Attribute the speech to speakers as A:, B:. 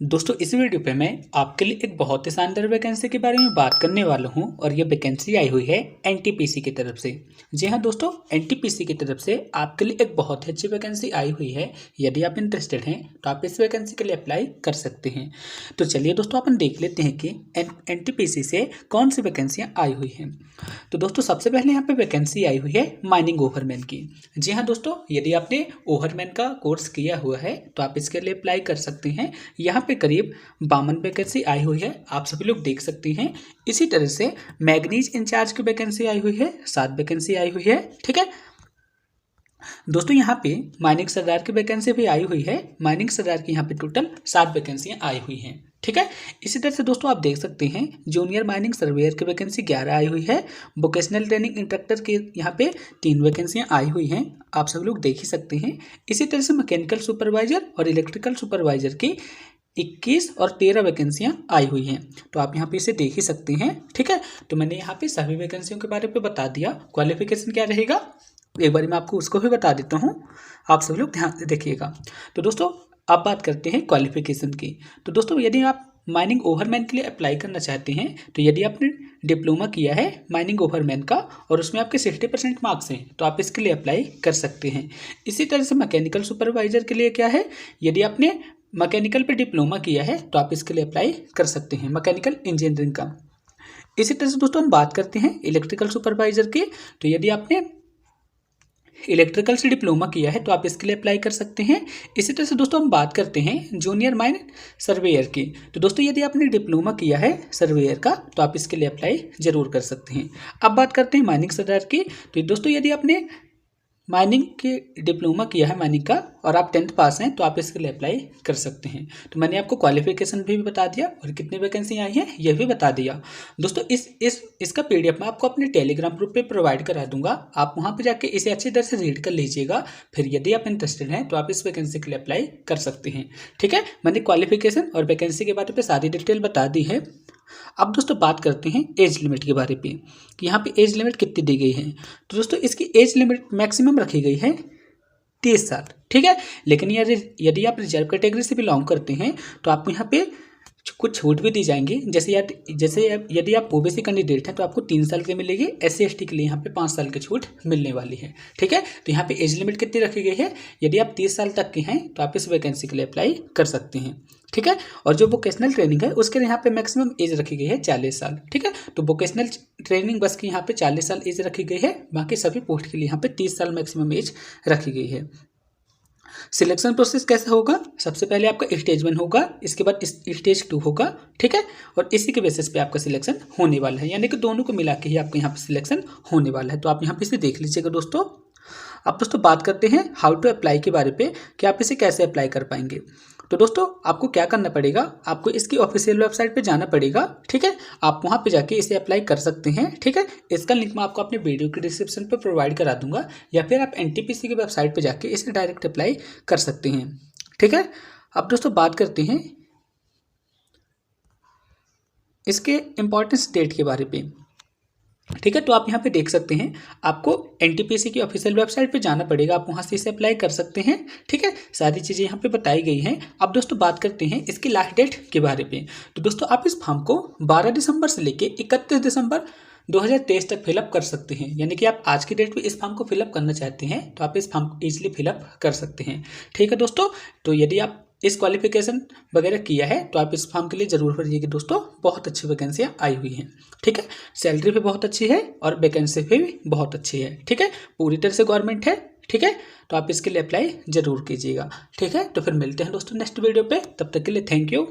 A: दोस्तों इस वीडियो पे मैं आपके लिए एक बहुत ही शानदार वैकेंसी के बारे में बात करने वाला हूं और ये वैकेंसी आई हुई है एनटीपीसी की तरफ से। जी हां दोस्तों, एनटीपीसी की तरफ से आपके लिए एक बहुत ही अच्छी वैकेंसी आई हुई है। यदि आप इंटरेस्टेड हैं तो आप इस वैकेंसी के लिए अप्लाई कर सकते हैं। तो चलिए दोस्तों अपन देख लेते हैं कि एनटीपीसी से कौन सी वैकेंसियाँ आई हुई हैं। तो दोस्तों सबसे पहले यहाँ पे वैकेंसी आई हुई है माइनिंग ओवरमैन की। जी हाँ दोस्तों, यदि आपने ओवरमैन का कोर्स किया हुआ है तो आप इसके लिए अप्लाई कर सकते हैं। यहाँ पे करीब 52 वैकेंसी आई हुई है, आप सभी लोग देख सकते हैं। इसी तरह से मैग्नीज इंचार्ज की वैकेंसी आई हुई है, 7 वैकेंसी आई हुई है। ठीक है दोस्तों, यहाँ पे माइनिंग सरदार की वैकेंसी भी आई हुई है। माइनिंग सरदार की यहाँ पे टोटल 7 वैकेंसियाँ आई हुई हैं। ठीक है, इसी तरह से दोस्तों आप देख सकते हैं जूनियर माइनिंग सर्वेयर की वैकेंसी 11 आई हुई है। वोकेशनल ट्रेनिंग इंस्ट्रक्टर की यहाँ पे 3 वैकेंसियाँ आई हुई हैं, आप सब लोग देख ही सकते हैं। इसी तरह से मैकेनिकल सुपरवाइजर और इलेक्ट्रिकल सुपरवाइजर की 21 और 13 वैकेंसियाँ आई हुई हैं, तो आप यहाँ पे इसे देख ही सकते हैं। ठीक है, तो मैंने यहाँ पे सभी वैकेंसियों के बारे में बता दिया। क्वालिफिकेशन क्या रहेगा एक बार मैं आपको उसको भी बता देता हूँ, आप सब लोग ध्यान से देखिएगा। तो दोस्तों अब बात करते हैं क्वालिफिकेशन की। तो दोस्तों यदि आप माइनिंग ओवरमैन के लिए अप्लाई करना चाहते हैं तो यदि आपने डिप्लोमा किया है माइनिंग ओवरमैन का और उसमें आपके 60% मार्क्स हैं तो आप इसके लिए अप्लाई कर सकते हैं। इसी तरह से मैकेनिकल सुपरवाइजर के लिए क्या है, यदि आपने मैकेनिकल पे डिप्लोमा किया है तो आप इसके लिए अप्लाई कर सकते हैं, मैकेनिकल इंजीनियरिंग का। इसी तरह से दोस्तों हम बात करते हैं इलेक्ट्रिकल सुपरवाइजर की। तो यदि आपने इलेक्ट्रिकल से डिप्लोमा किया है तो आप इसके लिए अप्लाई कर सकते हैं। इसी तरह से दोस्तों हम बात करते हैं जूनियर माइन सर्वेयर की। तो दोस्तों यदि आपने डिप्लोमा किया है सर्वेयर का तो आप इसके लिए अप्लाई जरूर कर सकते हैं। अब बात करते हैं माइनिंग सरदार की। तो दोस्तों यदि आपने माइनिंग के डिप्लोमा किया है माइनिंग का और आप 10th पास हैं तो आप इसके लिए अप्लाई कर सकते हैं। तो मैंने आपको क्वालिफिकेशन भी बता दिया और कितनी वैकेंसी आई है यह भी बता दिया। दोस्तों इसका पीडीएफ मैं आपको अपने टेलीग्राम ग्रुप पे प्रोवाइड करा दूंगा, आप वहां पे जाके इसे अच्छी तरह से रीड कर लीजिएगा। फिर यदि आप इंटरेस्टेड हैं तो आप इस वैकेंसी के लिए अप्लाई कर सकते हैं। ठीक है, मैंने क्वालिफिकेशन और वैकेंसी के बारे में सारी डिटेल बता दी है। अब दोस्तों बात करते हैं एज लिमिट के बारे में कि यहाँ पे एज लिमिट कितनी दी गई है। तो दोस्तों इसकी एज लिमिट मैक्सिमम रखी गई है 30 साल। ठीक है, लेकिन यदि आप रिजर्व कैटेगरी से बिलोंग करते हैं तो आपको यहाँ पे कुछ छूट भी दी जाएंगी। जैसे यदि आप ओबीसी कैंडिडेट हैं तो आपको 3 साल की मिलेगी, SC ST के लिए यहाँ पे 5 साल की छूट मिलने वाली है। ठीक है, तो यहाँ पे एज लिमिट कितनी रखी गई है, यदि आप 30 साल तक के हैं तो आप इस वैकेंसी के लिए अप्लाई कर सकते हैं। ठीक है, और जो वोकेशनल ट्रेनिंग है उसके लिए यहाँ पे मैक्सिमम एज रखी गई है 40 साल। ठीक है, तो वोकेशनल ट्रेनिंग बस की यहाँ पे 40 साल एज रखी गई है, बाकी सभी पोस्ट के लिए यहाँ पे 30 साल मैक्सिमम एज रखी गई है। सिलेक्शन प्रोसेस कैसा होगा, सबसे पहले आपका स्टेज 1 होगा, इसके बाद स्टेज 2 होगा। ठीक है, और इसी के बेसिस पे आपका सिलेक्शन होने वाला है, यानी कि दोनों को मिला के ही आपका यहाँ पे सिलेक्शन होने वाला है। तो आप यहाँ पे इसे देख लीजिएगा दोस्तों। अब दोस्तों बात करते हैं हाउ टू अप्लाई के बारे पे कि आप इसे कैसे अप्लाई कर पाएंगे। तो दोस्तों आपको क्या करना पड़ेगा, आपको इसकी ऑफिशियल वेबसाइट पे जाना पड़ेगा। ठीक है, आप वहाँ पे जाके इसे अप्लाई कर सकते हैं। ठीक है, इसका लिंक मैं आपको अपने वीडियो के डिस्क्रिप्शन पे प्रोवाइड करा दूंगा, या फिर आप एनटीपीसी की वेबसाइट पे जाके इसे डायरेक्ट अप्लाई कर सकते हैं। ठीक है, अब दोस्तों बात करते हैं इसके इम्पोर्टेंस डेट के बारे में। ठीक है, तो आप यहाँ पे देख सकते हैं आपको एनटीपीसी की ऑफिशियल वेबसाइट पे जाना पड़ेगा, आप वहाँ से इसे अप्लाई कर सकते हैं। ठीक है, सारी चीज़ें यहाँ पे बताई गई हैं। अब दोस्तों बात करते हैं इसकी लास्ट डेट के बारे में। तो दोस्तों आप इस फॉर्म को 12 दिसंबर से लेके 31 दिसंबर 2023 तक फिलअप कर सकते हैं, यानी कि आप आज की डेट पे इस फॉर्म को फिलअप करना चाहते हैं तो आप इस फॉर्म को ईजिली फिलअप कर सकते हैं। ठीक है दोस्तों, तो यदि आप इस क्वालिफिकेशन वगैरह किया है तो आप इस फॉर्म के लिए जरूर भरिएगा दोस्तों, बहुत अच्छी वैकेंसियाँ आई हुई हैं। ठीक है, सैलरी भी बहुत अच्छी है और वैकेंसी भी बहुत अच्छी है। ठीक है, पूरी तरह से गवर्नमेंट है। ठीक है, तो आप इसके लिए अप्लाई जरूर कीजिएगा। ठीक है, तो फिर मिलते हैं दोस्तों नेक्स्ट वीडियो पे, तब तक के लिए थैंक यू।